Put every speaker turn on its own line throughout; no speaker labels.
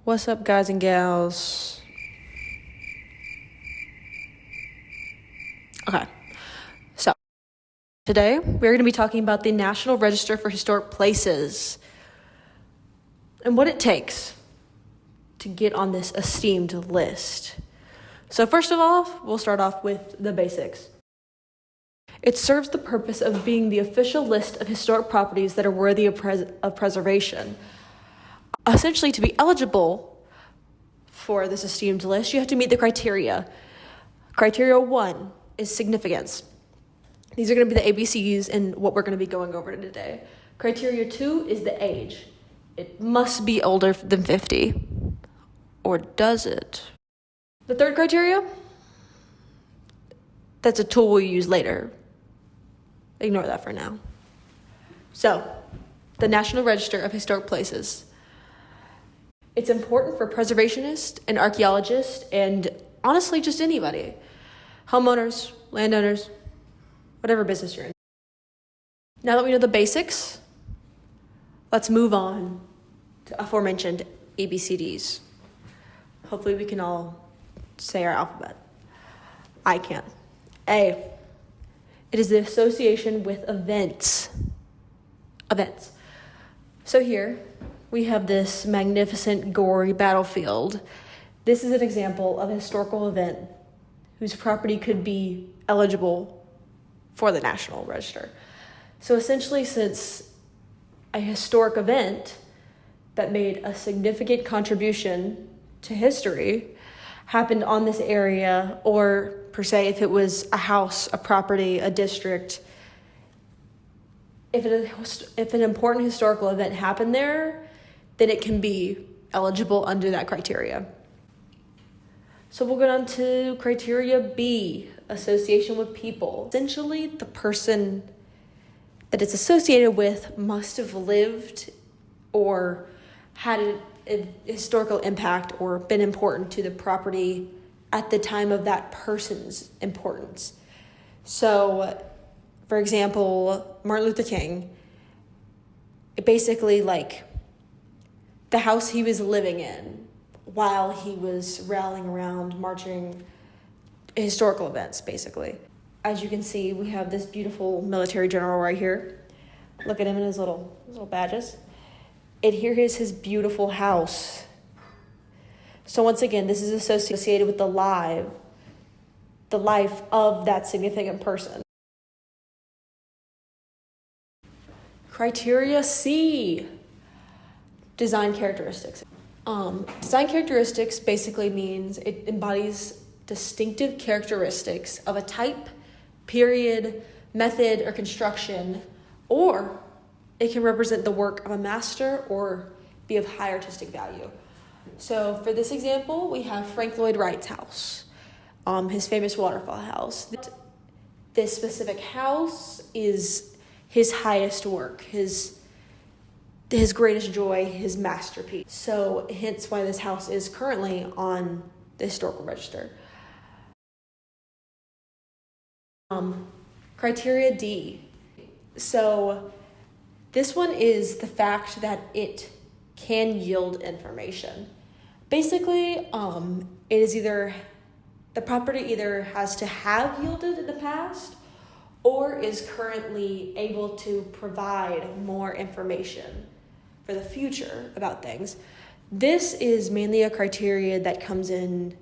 What's up, guys and gals? Okay, so today we're going to be talking about the National Register for Historic Places and what it takes to get on this esteemed list. So first of all, we'll start off with the basics. It serves the purpose of being the official list of historic properties that are worthy of preservation. Essentially, to be eligible for this esteemed list, you have to meet the criteria. Criteria 1 is significance. These are going to be the ABCs and what we're going to be going over today. Criteria 2 is the age. It must be older than 50. Or does it? The third criteria, that's a tool we'll use later. Ignore that for now. So, the National Register of Historic Places. It's important for preservationists and archaeologists and honestly just anybody. Homeowners, landowners, whatever business you're in. Now that we know the basics, let's move on to aforementioned ABCDs. Hopefully we can all say our alphabet. I can. A, it is the association with events. Events. So here, we have this magnificent, gory battlefield. This is an example of a historical event whose property could be eligible for the National Register. So essentially, since a historic event that made a significant contribution to history happened on this area, or per se, if it was a house, a property, a district, if an important historical event happened there, then it can be eligible under that criteria. So we'll go on to criteria B, association with people. Essentially, the person that it's associated with must have lived or had a historical impact or been important to the property at the time of that person's importance. So, for example, Martin Luther King, basically like the house he was living in while he was rallying around, marching, historical events, basically. As you can see, we have this beautiful military general right here. Look at him in his little badges. And here is his beautiful house. So once again, this is associated with the life of that significant person. Criteria C, design characteristics. Design characteristics basically means it embodies distinctive characteristics of a type, period, method, or construction, or it can represent the work of a master or be of high artistic value. So for this example, we have Frank Lloyd Wright's house, his famous waterfall house. This specific house is his highest work, his greatest joy, his masterpiece. So hence why this house is currently on the historical register. Criteria D. So this one is the fact that it can yield information. Basically, it is either the property either has to have yielded in the past or is currently able to provide more information for the future about things. This is mainly a criteria that comes in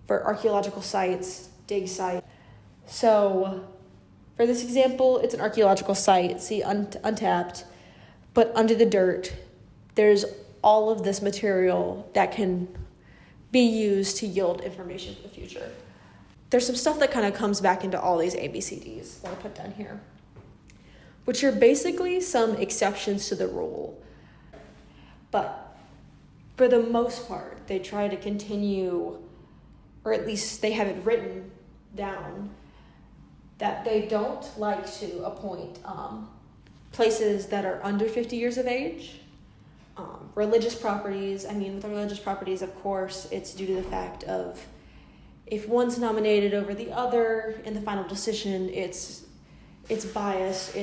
for archaeological sites, dig sites. So for this example, it's an archaeological site, see untapped, but under the dirt, there's all of this material that can be used to yield information for the future. There's some stuff that kind of comes back into all these ABCDs that I put down here, which are basically some exceptions to the rule. But for the most part, they try to continue, or at least they have it written down, that they don't like to appoint places that are under 50 years of age. Religious properties, with the religious properties, of course, it's due to the fact of if one's nominated over the other in the final decision, it's bias,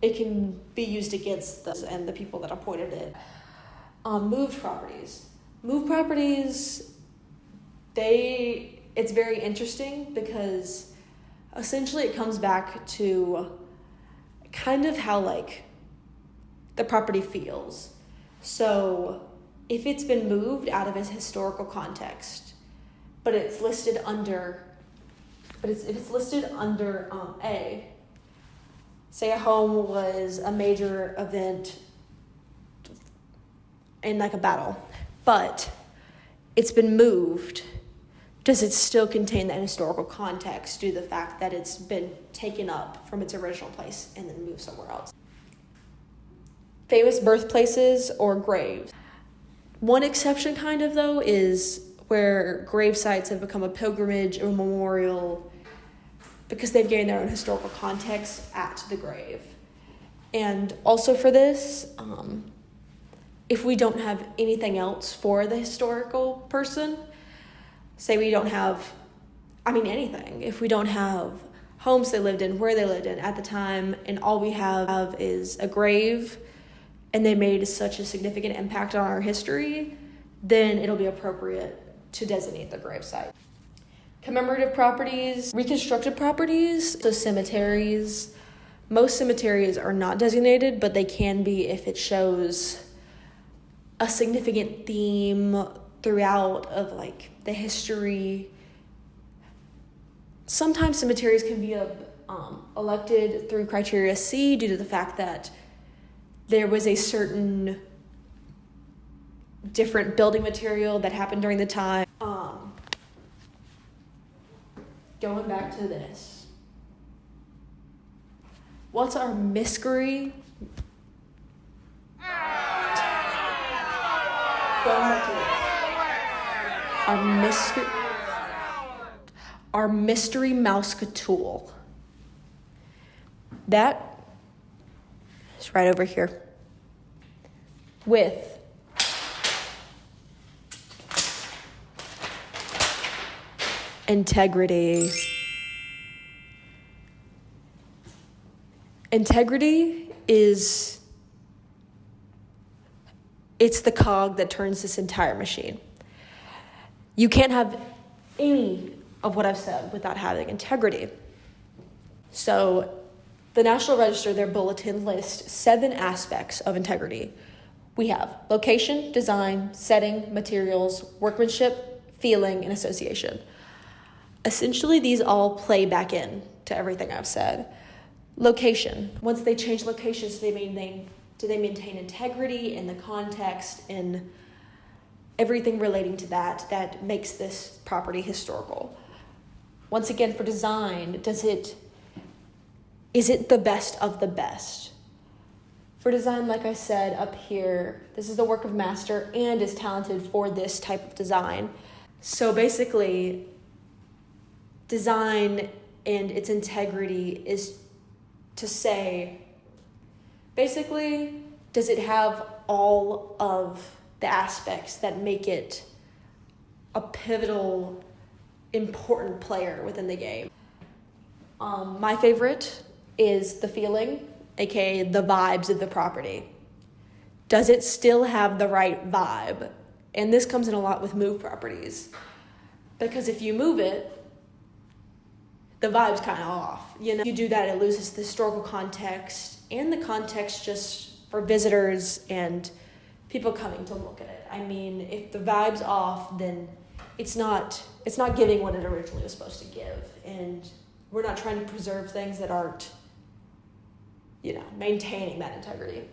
it can be used against us and the people that appointed it. Moved properties. Moved properties, it's very interesting because essentially it comes back to kind of how like the property feels. So if it's been moved out of its historical context, but it's listed under, if it's listed under A, say a home was a major event in like a battle, but it's been moved, does it still contain that historical context due to the fact that it's been taken up from its original place and then moved somewhere else? Famous birthplaces or graves. One exception kind of though is where grave sites have become a pilgrimage or memorial because they've gained their own historical context at the grave. And also for this, if we don't have anything else for the historical person, say we don't have, anything. If we don't have homes they lived in, where they lived in at the time, and all we have is a grave, and they made such a significant impact on our history, then it'll be appropriate to designate the gravesite. Commemorative properties, reconstructed properties, so cemeteries. Most cemeteries are not designated, but they can be if it shows a significant theme throughout of like the history. Sometimes cemeteries can be elected through criteria C due to the fact that there was a certain different building material that happened during the time. Going back to this, what's our mystery? Going back to this, our mystery Mousecatool. That is right over here with integrity. Integrity it's the cog that turns this entire machine. You can't have any of what I've said without having integrity. So the National Register, their bulletin lists 7 aspects of integrity. We have location, design, setting, materials, workmanship, feeling, and association. Essentially, these all play back in to everything I've said. Location. Once they change locations, do they maintain integrity in the context and everything relating to that makes this property historical? Once again, for design, is it the best of the best? For design, like I said up here, this is the work of master and is talented for this type of design. So basically, design and its integrity is to say, basically, does it have all of the aspects that make it a pivotal, important player within the game? My favorite is the feeling, aka the vibes of the property. Does it still have the right vibe? And this comes in a lot with move properties, because if you move it, the vibe's kind of off. You do that, it loses the historical context and the context just for visitors and people coming to look at it. If the vibe's off, then it's not giving what it originally was supposed to give, and we're not trying to preserve things that aren't, maintaining that integrity.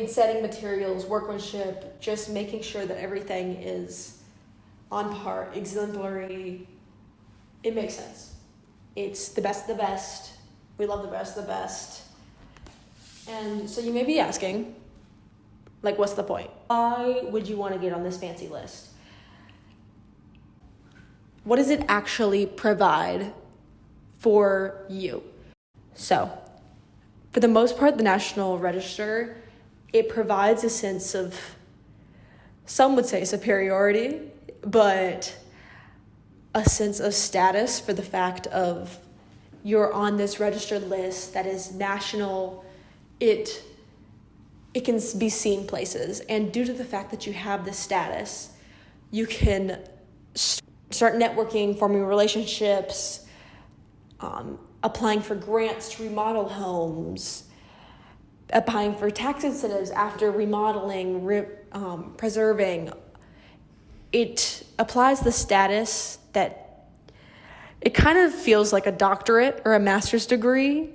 Setting, materials, workmanship, just making sure that everything is on par, exemplary. It makes sense. It's the best of the best. We love the best of the best. And so you may be asking, what's the point? Why would you want to get on this fancy list? What does it actually provide for you? So, for the most part, the National Register, it provides a sense of, some would say superiority, but a sense of status for the fact of you're on this registered list that is national. It it can be seen places. And due to the fact that you have this status, you can start networking, forming relationships, applying for grants to remodel homes, applying for tax incentives after remodeling, preserving. It applies the status that it kind of feels like a doctorate or a master's degree.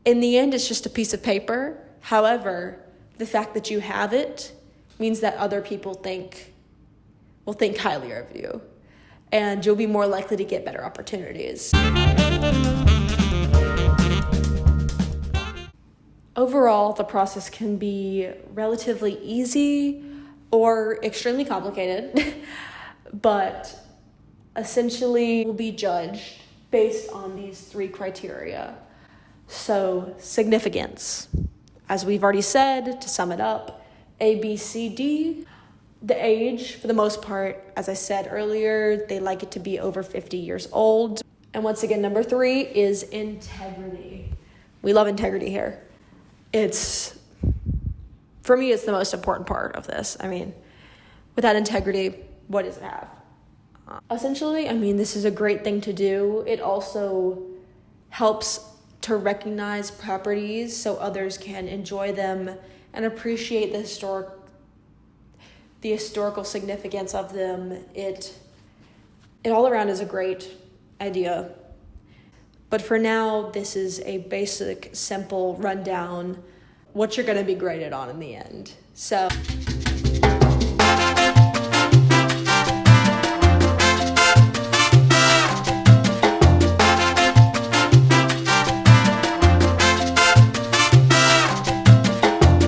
In the end, it's just a piece of paper. However, the fact that you have it means that other people will think highly of you, and you'll be more likely to get better opportunities. Overall, the process can be relatively easy or extremely complicated, but essentially will be judged based on these 3 criteria. So, significance. As we've already said, to sum it up, A, B, C, D. The age, for the most part, as I said earlier, they like it to be over 50 years old. And once again, number 3 is integrity. We love integrity here. For me, it's the most important part of this. I mean, without integrity, what does it have? Essentially, this is a great thing to do. It also helps to recognize properties so others can enjoy them and appreciate the historical significance of them. It all around is a great idea. But for now, this is a basic, simple rundown, what you're going to be graded on in the end. So